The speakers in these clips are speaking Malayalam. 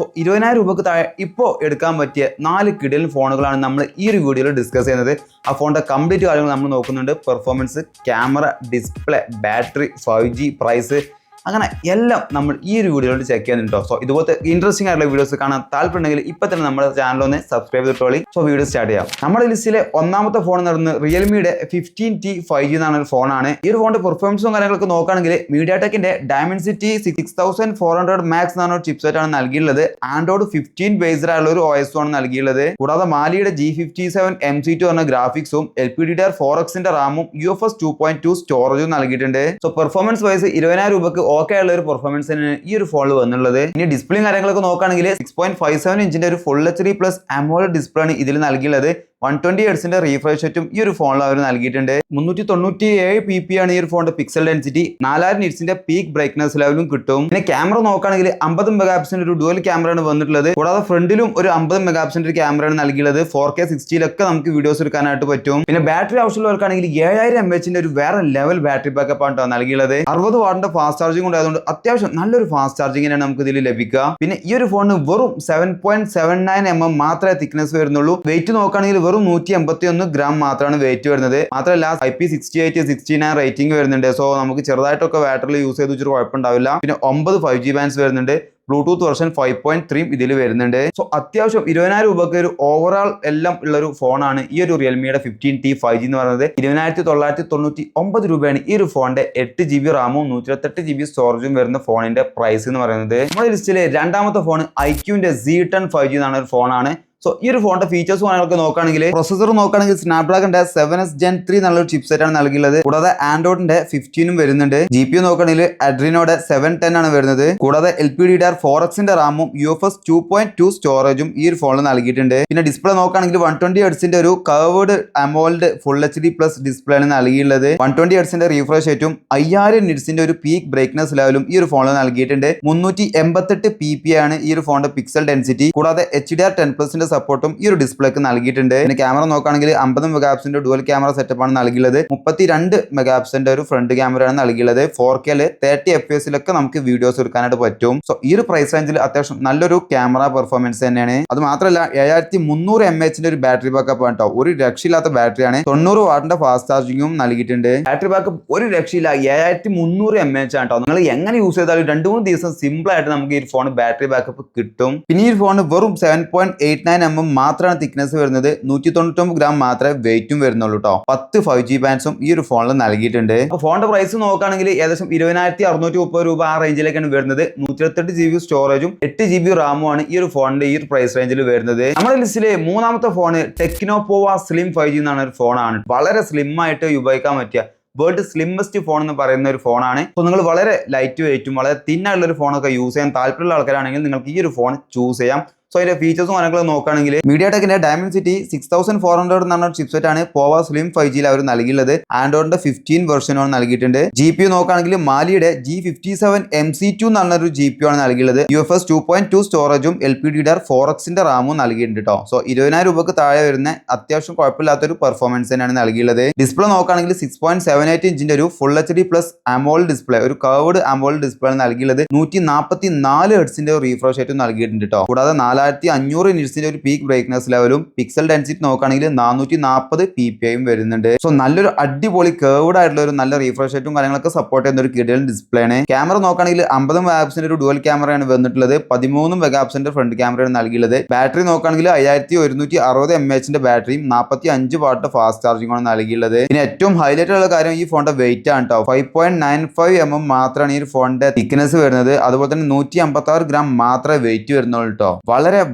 സോ 20,000 രൂപക്ക് താഴെ ഇപ്പോൾ എടുക്കാൻ പറ്റിയ 4 കിടിലൻ ഫോണുകളാണ് നമ്മൾ ഈ ഒരു വീഡിയോയിൽ ഡിസ്കസ് ചെയ്യുന്നത്. ആ ഫോണിൻ്റെ കംപ്ലീറ്റ് കാര്യങ്ങൾ നമ്മൾ നോക്കുന്നുണ്ട്. Performance, camera, display, battery, 5G, price, അങ്ങനെ എല്ലാം നമ്മൾ ഈ ഒരു വീഡിയോയിൽ ചെക്ക് ചെയ്യുന്നുണ്ടോ. സോ ഇതുപോലത്തെ ഇൻട്രസ്റ്റിംഗ് ആയിട്ടുള്ള വീഡിയോസ് കാണാൻ താല്പര്യമുണ്ടെങ്കിൽ ഇപ്പം തന്നെ നമ്മുടെ ചാനൽ ഒന്ന് സബ്സ്ക്രൈബ് ചെയ്തിട്ടോളി. സോ വീഡിയോ സ്റ്റാർട്ട് ചെയ്യാം. നമ്മുടെ ലിസ്റ്റിലെ ഒന്നാമത്തെ ഫോൺ എന്ന് പറയുന്നത് റിയൽമിയുടെ 15T 5G എന്നാണ് ഒരു ഫോണാണ്. ഈ ഒരു ഫോണിന്റെ പെർഫോമൻസും കാര്യങ്ങളൊക്കെ നോക്കുകയാണെങ്കിൽ മീഡിയാടെക്കിന്റെ ഡയമൻസിറ്റി 6400 മാക്സ് എന്നാണ് ഒരു ചിപ്സെറ്റ് ആണ് നൽകിയിട്ടുള്ളത്. ആൻഡ്രോയിഡ് 15 ബേസ്ഡ് ആയുള്ള ഒരു OS ആണ് നൽകിയിട്ടുള്ളത്. കൂടാതെ മാലിയുടെ G57 MC2 പറഞ്ഞ ഗ്രാഫിക്സും LPDDR4Xന്റെ റാമും UFS 2.2 സ്റ്റോറേജും നൽകിയിട്ടുണ്ട്. സോ പെർഫോമൻസ് വൈസ് 20,000 രൂപക്ക് ഓക്കെ ഉള്ള ഒരു പെർഫോമൻസ് തന്നെയാണ് ഈ ഒരു ഫോണിൽ വന്നുള്ളത്. ഇനി ഡിസ്പ്ലേയും കാര്യങ്ങളൊക്കെ നോക്കുകയാണെങ്കിൽ 6.57 ഇഞ്ചിന്റെ ഒരു full HD plus AMOLED display ആണ് ഇതിൽ നൽകിയുള്ളത്. 120 ഹെർട്സിന്റെ റീഫ്രഷ് റേറ്റും ഈ ഒരു ഫോണിൽ അവർ നൽകിയിട്ടുണ്ട്. 397 pp ആണ് ഈ ഒരു ഫോണിന്റെ പിക്സൽ ഡെൻസിറ്റി. 4000 നിറ്റ്സിന്റെ പീക്ക് ബ്രൈറ്റ്നസ് ലെവലും കിട്ടും. പിന്നെ ക്യാമറ നോക്കുകയാണെങ്കിൽ 50 മെഗാപിക്സലിന്റെ ഒരു ഡുവൽ ക്യാമറയാണ് വന്നിട്ടുള്ളത്. കൂടാതെ ഫ്രണ്ടിലും ഒരു 50 മെഗാപിക്സലിന്റെ ഒരു ക്യാമറയാണ് നൽകിയുള്ളത്. 4K 60 നമുക്ക് വീഡിയോസ് എടുക്കാനായിട്ട് പറ്റും. പിന്നെ ബാറ്ററി ആവശ്യമുള്ളവർക്കാണെങ്കിൽ 7000 mAh ഒരു വേറെ ലെവൽ ബാറ്ററി ബാക്കപ്പ് ആണ് നൽകിയുള്ളത്. 60 വാട്ടിന്റെ ഫാസ്റ്റ് ചാർജിംഗ് ഉണ്ടായതുകൊണ്ട് അത്യാവശ്യം നല്ലൊരു ഫാസ്റ്റ് ചാർജിങ്ങിനാണ് നമുക്ക് ഇതിൽ ലഭിക്കുക. പിന്നെ ഈ ഒരു ഫോണിന് വെറും 7.79 mm മാത്രമേ തിക്നെസ് വരുന്നുള്ളൂ. വെയിറ്റ് നോക്കുകയാണെങ്കിൽ വെറും 181 ഗ്രാം മാത്രമാണ് വെയിറ്റ് വരുന്നത്. മാത്രമല്ല IP68 69 റേറ്റിംഗ് വരുന്നുണ്ട്. സോ നമുക്ക് ചെറുതായിട്ടൊക്കെ ബാറ്ററിൽ യൂസ് ചെയ്ത് വെച്ചിട്ട് കുഴപ്പമുണ്ടാവില്ല. പിന്നെ 9 5G ബാൻഡ്സ് വരുന്നുണ്ട്. ബ്ലൂടൂത്ത് വെർഷൻ 5.3 ഇതിൽ വരുന്നുണ്ട്. സോ അത്യാവശ്യം 20,000 രൂപക്ക് ഒരു ഓവറോൾ എല്ലാം ഉള്ള ഒരു ഫോണാണ് ഈ ഒരു റിയൽമിയുടെ 15T 5G എന്ന് പറയുന്നത്. 20,999 രൂപയാണ് ഈ ഒരു ഫോണിന്റെ 8GB റാമും 128GB സ്റ്റോറേജും വരുന്ന ഫോണിന്റെ പ്രൈസ് എന്ന് പറയുന്നത്. നമ്മുടെ ലിസ്റ്റിലെ രണ്ടാമത്തെ ഫോൺ iQന്റെ Z10 5G എന്നാണ് ഒരു ഫോണാണ്. സോ ഈ ഒരു ഫോണിന്റെ ഫീച്ചേഴ്സ് കാര്യങ്ങളൊക്കെ നോക്കുകയാണെങ്കിൽ പ്രൊസസർ നോക്കുകയാണെങ്കിൽ സ്നാപ്ഡ്രാഗന്റെ 7S Gen 3 എന്നുള്ള ചിപ്സെറ്റ് ആണ് നൽകിയുള്ളത്. കൂടാതെ ആൻഡ്രോയിഡിന്റെ 15 വരുന്നുണ്ട്. GPU നോക്കുകയാണെങ്കിൽ അഡ്രീനോയുടെ 710 ആണ് വരുന്നത്. കൂടാതെ LPDDR4Xന്റെ റാമും UFS 2.2 സ്റ്റോറേജും ഈ ഒരു ഫോണിൽ നൽകിയിട്ടുണ്ട്. പിന്നെ ഡിസ്പ്ലേ നോക്കുകയാണെങ്കിൽ 120 ഹെർട്സിന്റെ ഒരു curved AMOLED full HD plus display ആണ് നൽകിയുള്ളത്. 120 ഹെർട്സിന്റെ റീഫ്രഷ് റേറ്റും 5000 നിറ്റ്സിന്റെ ഒരു പീക്ക് ബ്രൈറ്റ്നസ് ലെവലും ഈ ഒരു ഫോണിൽ നൽകിയിട്ടുണ്ട്. 388 pp ആണ് ഈ ഒരു ഫോണിന്റെ പിക്സൽ ഡെൻസിറ്റി. കൂടാതെ HDR10+ സപ്പോർട്ടും ഈ ഒരു ഡിസ്പ്ലേക്ക് നൽകിയിട്ടുണ്ട്. പിന്നെ ക്യാമറ നോക്കുകയാണെങ്കിൽ 50 മെഗാപിക്സലിന്റെ ഡുവൽ ക്യാമറ സെറ്റപ്പ് ആണ് നൽകിയുള്ളത്. 32 മെഗാപിക്സലിന്റെ ഒരു ഫ്രണ്ട് ക്യാമറയാണ് നൽകിയുള്ളത്. 4K 30 FPS നമുക്ക് വീഡിയോസ് എടുക്കാനായിട്ട് പറ്റും. സോ ഈ ഒരു പ്രൈസ് റേഞ്ചിൽ അത്യാവശ്യം നല്ലൊരു ക്യാമറ പെർഫോമൻസ് തന്നെയാണ്. അത് മാത്രമല്ല 7300 mAh ഒരു ബാറ്ററി ബാക്കപ്പ് ആണ് കേട്ടോ. ഒരു രക്ഷയില്ലാത്ത ബാറ്ററിയാണ്. 90 വാട്ടിന്റെ ഫാസ്റ്റ് ചാർജിങ്ങും നൽകിയിട്ടുണ്ട്. ബാറ്ററി ബാക്കപ്പ് ഒരു രക്ഷയില്ല. 7300 mAh ആണ് കേട്ടോ. നിങ്ങൾ എങ്ങനെ യൂസ് ചെയ്താലും 2-3 ദിവസം സിമ്പിൾ ആയിട്ട് നമുക്ക് ഈ ഫോൺ ബാറ്ററി ബാക്കപ്പ് കിട്ടും. പിന്നെ ഈ ഫോൺ വെറും 7.89 mm മാത്രമാണ് തിക്നെസ് വരുന്നത്. 199 ഗ്രാം മാത്രമേ വെയിറ്റും വരുന്നുള്ളൂ കേട്ടോ. 10 5G ബാൻഡ്സും ഈ ഒരു ഫോണിൽ നൽകിയിട്ടുണ്ട്. അപ്പോൾ ഫോണിന്റെ പ്രൈസ് നോക്കുകയാണെങ്കിൽ ഏകദേശം 20,630 രൂപ ആ റേഞ്ചിലേക്കാണ് വരുന്നത്. 128GB സ്റ്റോറേജും 8GB റാമും ആണ് ഈ ഒരു ഫോണിന്റെ ഈ ഒരു പ്രൈസ് റേഞ്ചിൽ വരുന്നത്. നമ്മുടെ ലിസ്റ്റിലെ മൂന്നാമത്തെ ഫോണ് ടെക്നോ പോവ സ്ലിം 5G എന്നാണ് ഒരു ഫോണാണ്. വളരെ സ്ലിം ആയിട്ട് ഉപയോഗിക്കാൻ പറ്റിയ വേൾഡ് സ്ലിമ്മസ്റ്റ് ഫോൺ എന്ന് പറയുന്ന ഒരു ഫോണാണ്. സോ നിങ്ങൾ വളരെ ലൈറ്റ് വെയിറ്റും വളരെ തിന്നായിട്ടുള്ള ഒരു ഫോണൊക്കെ യൂസ് ചെയ്യാൻ താല്പര്യമുള്ള ആൾക്കാരാണെങ്കിൽ നിങ്ങൾക്ക് ഈ ഒരു ഫോൺ ചൂസ് ചെയ്യാം. സോ അതിന്റെ ഫീച്ചേഴ്സും കാര്യങ്ങളും നോക്കുകയാണെങ്കിൽ മീഡിയാടെക്കിന്റെ ഡയമൻസിറ്റി 6400 എന്ന ചിപ്സെറ്റ് ആണ് പോവ സ്ലിം 5G അവർ നൽകിയുള്ളത്. ആൻഡ്രോയിഡിന്റെ 15 വെർഷനാണ് നൽകിയിട്ടുണ്ട്. GPU നോക്കുകയാണെങ്കിൽ മാലിയുടെ G57 MC2 എന്നുള്ള ഒരു GPU ആണ് നൽകിയുള്ളത്. UFS 2.2 സ്റ്റോറേജും LPDDR4Xന്റെ റാമും നൽകിയിട്ടുണ്ട് കേട്ടോ. സോ 20,000 രൂപക്ക് താഴെ വരുന്ന അത്യാവശ്യം കുഴപ്പമില്ലാത്തൊരു പെർഫോമൻസ് തന്നെയാണ് നൽകിയുള്ളത്. ഡിസ്പ്ലേ നോക്കുകയാണെങ്കിൽ 6.78 ഇഞ്ചിന്റെ ഒരു full HD plus AMOLED display, ഒരു കർവ്ഡ് AMOLED ഡിസ്പ്ലേ ആണ് നൽകിയുള്ളത്. 144 ഹെർട്സിന്റെ റീഫ്രഷ് റേറ്റും നൽകിയിട്ടുണ്ട് കേട്ടോ. കൂടാതെ 4500 നിറ്റ്സിന്റെ ഒരു പീക്ക് ബ്രൈറ്റ്നസ് ലെവലും പിക്സൽ ഡെൻസിറ്റി നോക്കുകയാണെങ്കിൽ 440 ppi വരുന്നുണ്ട്. സോ നല്ലൊരു അടിപൊളി കർവ്ഡ് ആയിട്ടുള്ള ഒരു നല്ല റീഫ്രഷ് റേറ്റും കാര്യങ്ങളൊക്കെ സപ്പോർട്ട് ചെയ്യുന്ന ഒരു കിടിലൻ ഡിസ്പ്ലേ ആണ്. ക്യാമറ നോക്കുകയാണെങ്കിൽ 50 മെഗാപിക്സലിന്റെ ഒരു ഡുവൽ ക്യാമറയാണ് വന്നിട്ടുള്ളത്. 13 മെഗാപിക്സലിന്റെ ഫ്രണ്ട് ക്യാമറയാണ് നൽകിയുള്ളത്. ബാറ്ററി നോക്കുകയാണെങ്കിൽ 5160 mAh ബാറ്ററിയും 45 വാട്ട് ഫാസ്റ്റ് ചാർജിംഗ് ആണ് നൽകിയുള്ളത്. പിന്നെ ഏറ്റവും ഹൈലൈറ്റ് ഉള്ള കാര്യം ഈ ഫോണിന്റെ വെയിറ്റ് ആണ് കേട്ടോ. 5.95 mm മാത്രമാണ് ഈ ഫോണിന്റെ തിക്നെസ് വരുന്നത്. അതുപോലെ തന്നെ 156 ഗ്രാം മാത്രമേ വെയിറ്റ് വരുന്നുള്ളൂ കേട്ടോ.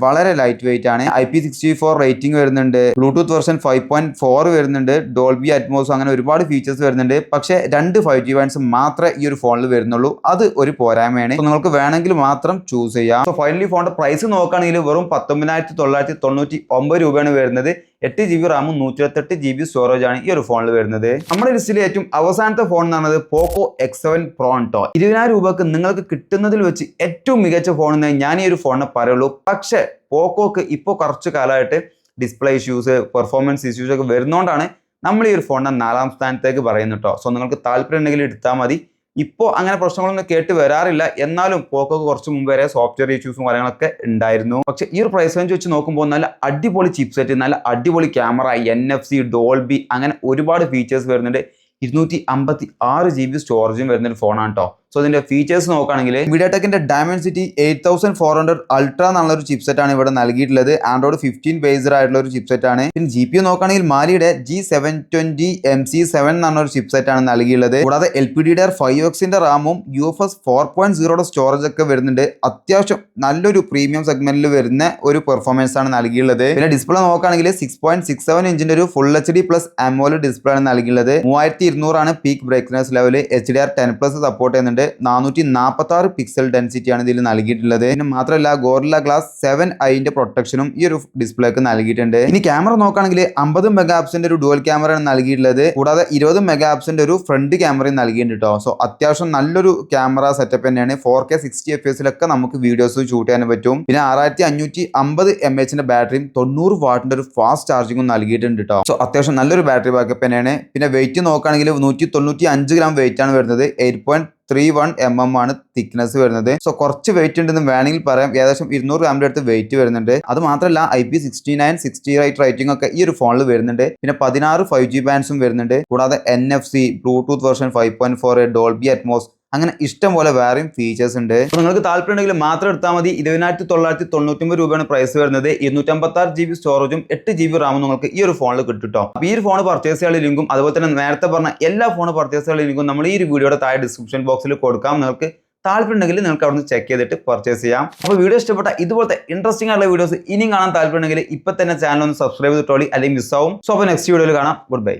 വളരെ ലൈറ്റ് വെയിറ്റ് ആണ്. IP64 റേറ്റിംഗ് വരുന്നുണ്ട്. ബ്ലൂടൂത്ത് വെർഷൻ 5.4 വരുന്നുണ്ട്. ഡോൾബി അറ്റ്മോസ് അങ്ങനെ ഒരുപാട് ഫീച്ചേഴ്സ് വരുന്നുണ്ട്. പക്ഷേ 2 5G ബാൻഡ്സ് മാത്രമേ ഈ ഒരു ഫോണിൽ വരുന്നുള്ളൂ. അത് ഒരു പോരായ്മയാണ്. നിങ്ങൾക്ക് വേണമെങ്കിൽ മാത്രം ചൂസ് ചെയ്യാം. സോ ഫൈനലി ഫോണിന്റെ പ്രൈസ് നോക്കുകയാണെങ്കിൽ വെറും 19,999 രൂപയാണ് വരുന്നത്. 8GB റാമും 128GB സ്റ്റോറേജ് ആണ് ഈ ഒരു ഫോണിൽ വരുന്നത്. നമ്മുടെ ലിസ്റ്റിലെ ഏറ്റവും അവസാനത്തെ ഫോൺ എന്ന് പറയുന്നത് പോക്കോ X7 Pro ട്ടോ. 20,000 രൂപക്ക് നിങ്ങൾക്ക് കിട്ടുന്നതിൽ വെച്ച് ഏറ്റവും മികച്ച ഫോൺ എന്ന് ഞാൻ ഈ ഒരു ഫോണിനെ പറയുള്ളൂ. പക്ഷേ പോക്കോക്ക് ഇപ്പോൾ കുറച്ച് കാലമായിട്ട് ഡിസ്പ്ലേ ഇഷ്യൂസ്, പെർഫോമൻസ് ഇഷ്യൂസ് ഒക്കെ വരുന്നതുകൊണ്ടാണ് നമ്മൾ ഈ ഒരു ഫോണിനെ 4ാം സ്ഥാനത്തേക്ക് പറയുന്നത് കേട്ടോ. സോ നിങ്ങൾക്ക് താല്പര്യം ഉണ്ടെങ്കിൽ എടുത്താൽ മതി. ഇപ്പോൾ അങ്ങനെ പ്രശ്നങ്ങളൊന്നും കേട്ട് വരാറില്ല. എന്നാലും പോക്കോക്ക് കുറച്ച് മുമ്പ് വരെ സോഫ്റ്റ്വെയർ ഇഷ്യൂസും കാര്യങ്ങളൊക്കെ ഉണ്ടായിരുന്നു. പക്ഷേ ഈ ഒരു പ്രൈസ് റേഞ്ച് വെച്ച് നോക്കുമ്പോൾ നല്ല അടിപൊളി ചിപ്സെറ്റ്, നല്ല അടിപൊളി ക്യാമറ, NFC, ഡോൾബി അങ്ങനെ ഒരുപാട് ഫീച്ചേഴ്സ് വരുന്നുണ്ട്. 256 GB സ്റ്റോറേജും വരുന്ന ഒരു ഫോണാണ് കേട്ടോ. സോ ഇതിന്റെ ഫീച്ചേഴ്സ് നോക്കുകയാണെങ്കിൽ മീഡിയാടെക്കിന്റെ ഡയമൻസിറ്റി 8400 അൾട്ര എന്നുള്ള ഒരു ചിപ്സെറ്റ് ആണ് ഇവിടെ നൽകിയിട്ടുള്ളത്. ആൻഡ്രോയിഡ് 15 ബേസ്ഡ് ആയിട്ടുള്ള ഒരു ചിപ്സെറ്റ് ആണ്. പിന്നെ GPU നോക്കുകയാണെങ്കിൽ മാലിയുടെ G720 MC7 എന്നാണ് ഒരു ചിപ്സെറ്റ് ആണ് നൽകിയുള്ളത്. കൂടാതെ LPDDR5Xന്റെ റാമും UFS 4.0 സ്റ്റോറേജ് ഒക്കെ വരുന്നുണ്ട്. അത്യാവശ്യം നല്ലൊരു പ്രീമിയം സെഗ്മെന്റിൽ വരുന്ന ഒരു പെർഫോമൻസ് ആണ് നൽകിയുള്ളത്. പിന്നെ ഡിസ്പ്ലേ നോക്കുകയാണെങ്കിൽ 6.67 ഇഞ്ചിന്റെ ഒരു full HD plus AMOLED display ആണ് നൽകിയുള്ളത്. 3200 ആണ് peak brightness level. HDR10+ support ചെയ്യുന്നുണ്ട്. 446 പിക്സൽ ഡെൻസിറ്റി ആണ് ഇതിൽ നൽകിയിട്ടുള്ളത്. പിന്നെ മാത്രമല്ല ഗോറില്ല ഗ്ലാസ് 7i പ്രൊട്ടക്ഷനും ഈ ഒരു ഡിസ്പ്ലേക്ക് നൽകിയിട്ടുണ്ട്. ഇനി ക്യാമറ നോക്കുകയാണെങ്കിൽ 50 മെഗാ പിക്സലിന്റെ ഒരു ഡുവൽ ക്യാമറയാണ് നൽകിയിട്ടുള്ളത്. കൂടാതെ 20 മെഗാ പിക്സലിന്റെ ഒരു ഫ്രണ്ട് ക്യാമറയും നൽകിയിട്ടുണ്ട് കേട്ടോ. സോ അത്യാവശ്യം നല്ലൊരു ക്യാമറ സെറ്റപ്പ് തന്നെയാണ്. 4K 60 FPS നമുക്ക് വീഡിയോസ് ഷൂട്ട് ചെയ്യാൻ പറ്റും. പിന്നെ 6550 mAh ബാറ്ററിയും 90 വാട്ടിന്റെ ഒരു ഫാസ്റ്റ് ചാർജിങ്ങും നൽകിയിട്ടുണ്ട് കേട്ടോ. സോ അത്യാവശ്യം നല്ലൊരു ബാറ്ററി ബാക്കപ്പ് തന്നെയാണ്. പിന്നെ വെയിറ്റ് നോക്കുകയാണെങ്കിൽ 195 ഗ്രാം വെയിറ്റ് ആണ് വരുന്നത്. 8.31 mm ആണ് തിക്നെസ് വരുന്നത്. സോ കുറച്ച് വെയിറ്റ് ഉണ്ടെന്ന് വേണമെങ്കിൽ പറയാം. ഏകദേശം 200 ഗ്രാമിന്റെ അടുത്ത് വെയിറ്റ് വരുന്നുണ്ട്. അത് മാത്രമല്ല IP69 68 റേറ്റിംഗ് ഒക്കെ ഈ ഒരു ഫോണിൽ വരുന്നുണ്ട്. പിന്നെ 16 5G ബാൻഡ്സും വരുന്നുണ്ട്. കൂടാതെ NFC, Bluetooth version 5.4, Dolby Atmos അങ്ങനെ ഇഷ്ടം പോലെ വേറെയും ഫീച്ചേഴ്സ് ഉണ്ട്. അപ്പോൾ നിങ്ങൾക്ക് താല്പര്യമുണ്ടെങ്കിൽ മാത്രം എടുത്താൽ മതി. 2999 രൂപയാണ് പ്രൈസ് വരുന്നത്. 256 GB സ്റ്റോറേജും 8 GB റാമും നിങ്ങൾക്ക് ഈ ഒരു ഫോണിൽ കിട്ടും കേട്ടോ. അപ്പോൾ ഈ ഒരു ഫോൺ പർച്ചേസ് ചെയ്യാനുള്ള ലിങ്കും അതുപോലെ തന്നെ നേരത്തെ പറഞ്ഞ എല്ലാ ഫോൺ പർച്ചേസ് ചെയ്യാനുള്ള ലിങ്കും നമ്മൾ ഈ ഒരു വീഡിയോയുടെ താഴെ ഡിസ്ക്രിപ്ഷൻ ബോക്സിൽ കൊടുക്കാം. നിങ്ങൾക്ക് താല്പര്യമുണ്ടെങ്കിൽ നിങ്ങൾക്ക് അവിടെ നിന്ന് ചെക്ക് ചെയ്തിട്ട് പർച്ചേസ് ചെയ്യാം. അപ്പോൾ വീഡിയോ ഇഷ്ടപ്പെട്ട ഇതുപോലത്തെ ഇൻട്രസ്റ്റിംഗ് ആയിട്ടുള്ള വീഡിയോസ് ഇനിയും കാണാൻ താല്പര്യമുണ്ടെങ്കിൽ ഇപ്പം തന്നെ ചാനൽ ഒന്ന് സബ്സ്ക്രൈബ് ചെയ്തിട്ടോളി, അല്ലെങ്കിൽ മിസ്സാവും. സോ അപ്പോൾ നെക്സ്റ്റ് വീഡിയോയിൽ കാണാം. Good bye.